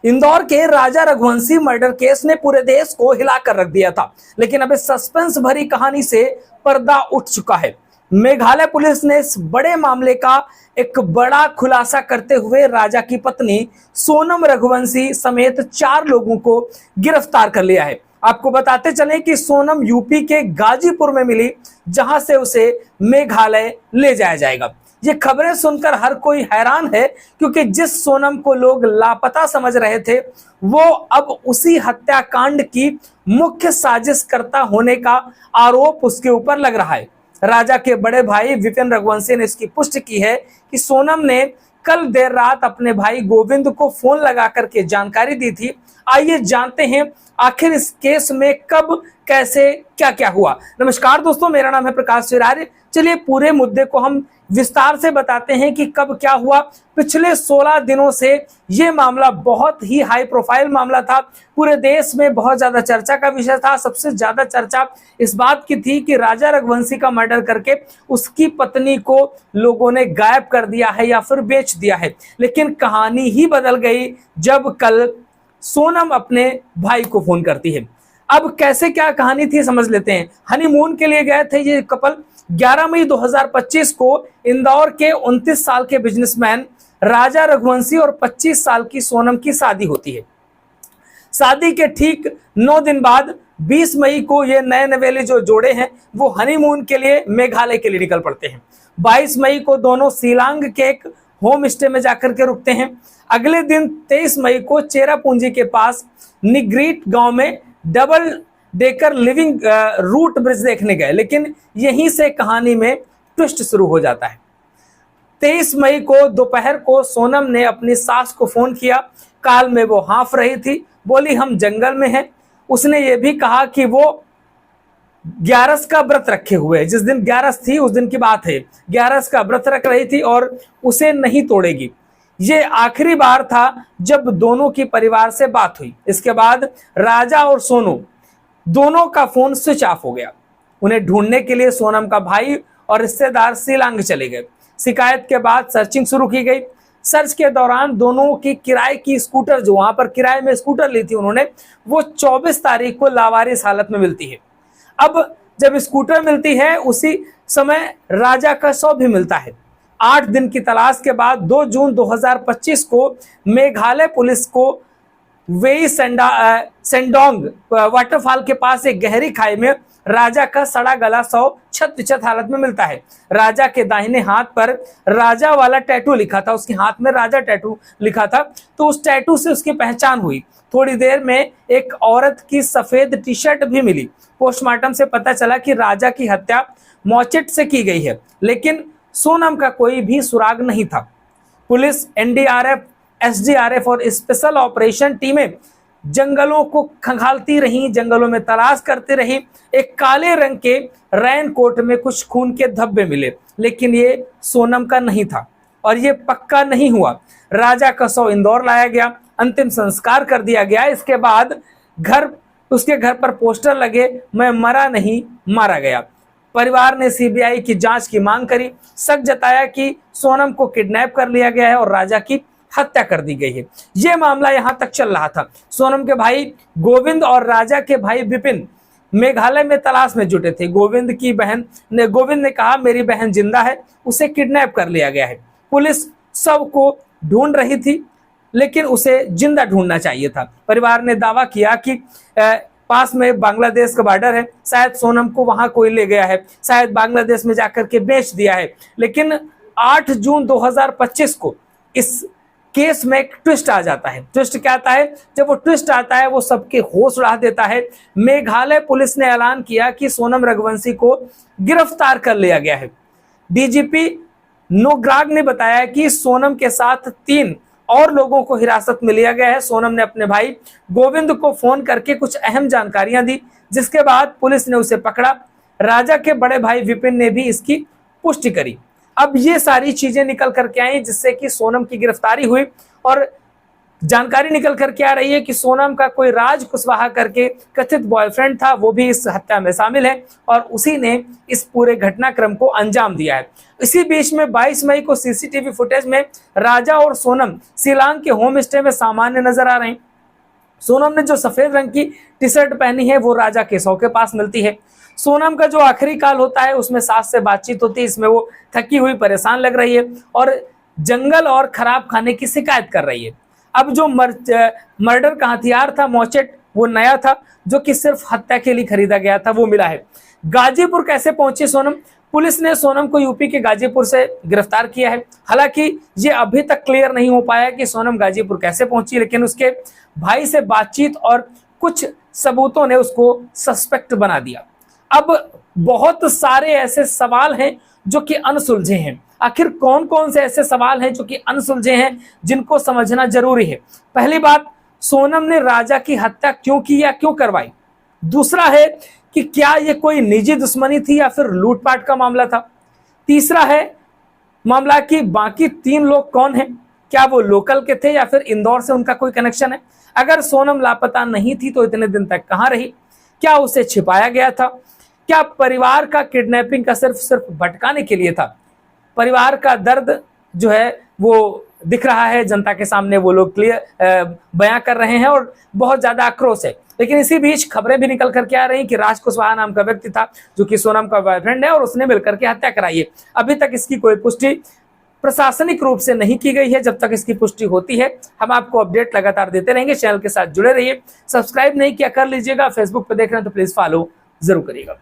इंदौर के राजा Raghuvanshi murder case ने पूरे देश को हिलाकर रख दिया था, लेकिन अब इस सस्पेंस भरी कहानी से पर्दा उठ चुका है। मेघालय पुलिस ने इस बड़े मामले का एक बड़ा खुलासा करते हुए राजा की पत्नी सोनम रघुवंशी समेत 4 लोगों को गिरफ्तार कर लिया है। आपको बताते चले कि सोनम यूपी के गाजीपुर में मिली, जहां से उसे मेघालय ले जाया जाएगा। ये खबरें सुनकर हर कोई हैरान है, क्योंकि जिस सोनम को लोग लापता समझ रहे थे, वो अब उसी हत्याकांड की मुख्य साजिशकर्ता होने का आरोप उसके ऊपर लग रहा है। राजा के बड़े भाई विपिन रघुवंशी ने इसकी पुष्टि की है कि सोनम ने कल देर रात अपने भाई गोविंद को फोन लगा करके जानकारी दी थी। आइए जानते हैं आखिर इस केस में कब, कैसे, क्या क्या हुआ। नमस्कार दोस्तों, मेरा नाम है प्रकाश सिरारे। चलिए पूरे मुद्दे को हम विस्तार से बताते हैं कि कब क्या हुआ। पिछले 16 दिनों से ये मामला बहुत ही हाई प्रोफाइल मामला था, पूरे देश में बहुत ज्यादा चर्चा का विषय था। सबसे ज्यादा चर्चा इस बात की थी कि राजा रघुवंशी का मर्डर करके उसकी पत्नी को लोगों ने गायब कर दिया है या फिर बेच दिया है। लेकिन कहानी ही बदल गई जब कल सोनम अपने भाई को फोन करती है। अब कैसे क्या कहानी थी समझ लेते हैं। हनीमून के लिए गए थे ये कपल। 11 मई 2025 को इंदौर के 29 साल के बिजनेसमैन राजा रघुवंशी और 25 साल की सोनम की शादी होती है। शादी के ठीक 9 दिन बाद 20 मई को ये नए नवेले जो जोड़े हैं वो हनीमून के लिए मेघालय के लिए निकल पड़ते हैं। 22 मई को दोनों शिलांग के एक होम स्टे में जाकर के रुकते हैं। अगले दिन 23 मई को चेरापूंजी के पास निग्रीट गांव में double decker living root bridge देखने गए, लेकिन यहीं से कहानी में ट्विस्ट शुरू हो जाता है। 23 मई को दोपहर को सोनम ने अपनी सास को फोन किया। काल में वो हाँफ रही थी, बोली हम जंगल में हैं। उसने ये भी कहा कि वो 11 का व्रत रखे हुए है। जिस दिन 11 थी उस दिन की बात है, 11 का व्रत रख रही थी और उसे नहीं तोड़ेगी। ये आखिरी बार था जब दोनों की परिवार से बात हुई। इसके बाद राजा और सोनू दोनों का फोन स्विच ऑफ हो गया। उन्हें ढूंढने के लिए सोनम का भाई और रिश्तेदार शिलांग चले गए। शिकायत के बाद सर्चिंग शुरू की गई। सर्च के दौरान दोनों की किराए की स्कूटर, जो वहां पर किराए में स्कूटर ली थी उन्होंने, वो 24 तारीख को लावारिस हालत में मिलती है। अब जब स्कूटर मिलती है उसी समय राजा का शव भी मिलता है। 8 दिन की तलाश के बाद 2 जून 2025 को मेघालय पुलिस को वेई सेंडोंग वाटरफॉल के पास एक गहरी खाई में राजा का सड़ा गला शव क्षत हालत में मिलता है। राजा के दाहिने हाथ पर राजा वाला टैटू लिखा था, उसके हाथ में राजा टैटू लिखा था, तो उस टैटू से उसकी पहचान हुई। थोड़ी देर में एक औरत की सफेद टी शर्ट भी मिली। पोस्टमार्टम से पता चला कि राजा की हत्या मौचेट से की गई है, लेकिन सोनम का कोई भी सुराग नहीं था। पुलिस, एनडीआरएफ, एसडीआरएफ और स्पेशल ऑपरेशन टीमें जंगलों को खंगालती रही, जंगलों में तलाश करती रही। एक काले रंग के रेनकोट में कुछ खून के धब्बे मिले, लेकिन ये सोनम का नहीं था और ये पक्का नहीं हुआ। राजा का शव इंदौर लाया गया, अंतिम संस्कार कर दिया गया। इसके बाद उसके घर पर पोस्टर लगे, मैं मरा नहीं मारा गया। परिवार ने सीबीआई की जांच की मांग करी, शक जताया कि सोनम को किडनैप कर लिया गया है और राजा की हत्या कर दी गई है। यह मामला यहां तक चल रहा था। सोनम के भाई गोविंद और राजा के भाई विपिन मेघालय में तलाश में जुटे थे। गोविंद ने कहा मेरी बहन जिंदा है, उसे किडनैप कर लिया गया है। पुलिस शव को ढूंढ रही थी, लेकिन उसे जिंदा ढूंढना चाहिए था। परिवार ने दावा किया कि पास में बांग्लादेश का बॉर्डर है, शायद सोनम को वहां कोई ले गया है, शायद बांग्लादेश में जाकर के बेच दिया है। लेकिन 8 जून 2025 को इस केस में एक ट्विस्ट आ जाता है। ट्विस्ट क्या आता है? जब वो ट्विस्ट आता है वो सबके होश उड़ा देता है। मेघालय पुलिस ने ऐलान किया कि सोनम रघुवंशी को गिरफ्तार कर लिया गया है। डीजीपी नोग्राग ने बताया कि सोनम के साथ 3 और लोगों को हिरासत में लिया गया है। सोनम ने अपने भाई गोविंद को फोन करके कुछ अहम जानकारियां दी, जिसके बाद पुलिस ने उसे पकड़ा। राजा के बड़े भाई विपिन ने भी इसकी पुष्टि करी। अब ये सारी चीजें निकल करके आई, जिससे कि सोनम की गिरफ्तारी हुई और जानकारी निकल कर के आ रही है कि सोनम का कोई राज कुशवाहा करके कथित बॉयफ्रेंड था, वो भी इस हत्या में शामिल है और उसी ने इस पूरे घटनाक्रम को अंजाम दिया है। इसी बीच में 22 मई को सीसीटीवी फुटेज में राजा और सोनम शिलांग के होम स्टे में सामान्य नजर आ रहे हैं। सोनम ने जो सफेद रंग की टी शर्ट पहनी है वो राजा केशव के पास मिलती है। सोनम का जो आखिरी काल होता है उसमें सास से बातचीत होती है, इसमें वो थकी हुई परेशान लग रही है और जंगल और खराब खाने की शिकायत कर रही है। अब जो मर्डर का हथियार था मौचेट, वो नया था जो कि सिर्फ हत्या के लिए खरीदा गया था, वो मिला है। गाजीपुर कैसे पहुंची सोनम? पुलिस ने सोनम को यूपी के गाजीपुर से गिरफ्तार किया है। हालांकि ये अभी तक क्लियर नहीं हो पाया कि सोनम गाजीपुर कैसे पहुंची, लेकिन उसके भाई से बातचीत और कुछ सबूतों ने उसको सस्पेक्ट बना दिया। अब बहुत सारे ऐसे सवाल हैं जो कि अनसुलझे हैं। आखिर कौन कौन से ऐसे सवाल हैं जो कि अनसुलझे हैं, जिनको समझना जरूरी है। पहली बात, सोनम ने राजा की हत्या क्यों की या क्यों करवाई? दूसरा है कि क्या ये कोई निजी दुश्मनी थी या फिर लूटपाट का मामला था? तीसरा है मामला कि बाकी 3 लोग कौन हैं, क्या वो लोकल के थे या फिर इंदौर से उनका कोई कनेक्शन है? अगर सोनम लापता नहीं थी तो इतने दिन तक कहां रही? क्या उसे छिपाया गया था? क्या परिवार का किडनैपिंग का सिर्फ भटकाने के लिए था? परिवार का दर्द जो है वो दिख रहा है जनता के सामने, वो लोग क्लियर बयां कर रहे हैं और बहुत ज्यादा आक्रोश है। लेकिन इसी बीच खबरें भी निकल करके आ रही हैं कि राज कुशवाहा नाम का व्यक्ति था जो कि सोनम का बॉयफ्रेंड है और उसने मिलकर के हत्या कराई है। अभी तक इसकी कोई पुष्टि प्रशासनिक रूप से नहीं की गई है। जब तक इसकी पुष्टि होती है हम आपको अपडेट लगातार देते रहेंगे। चैनल के साथ जुड़े रहिए, सब्सक्राइब नहीं किया कर लीजिएगा। फेसबुक पर देख रहे हैं तो प्लीज फॉलो जरूर करिएगा।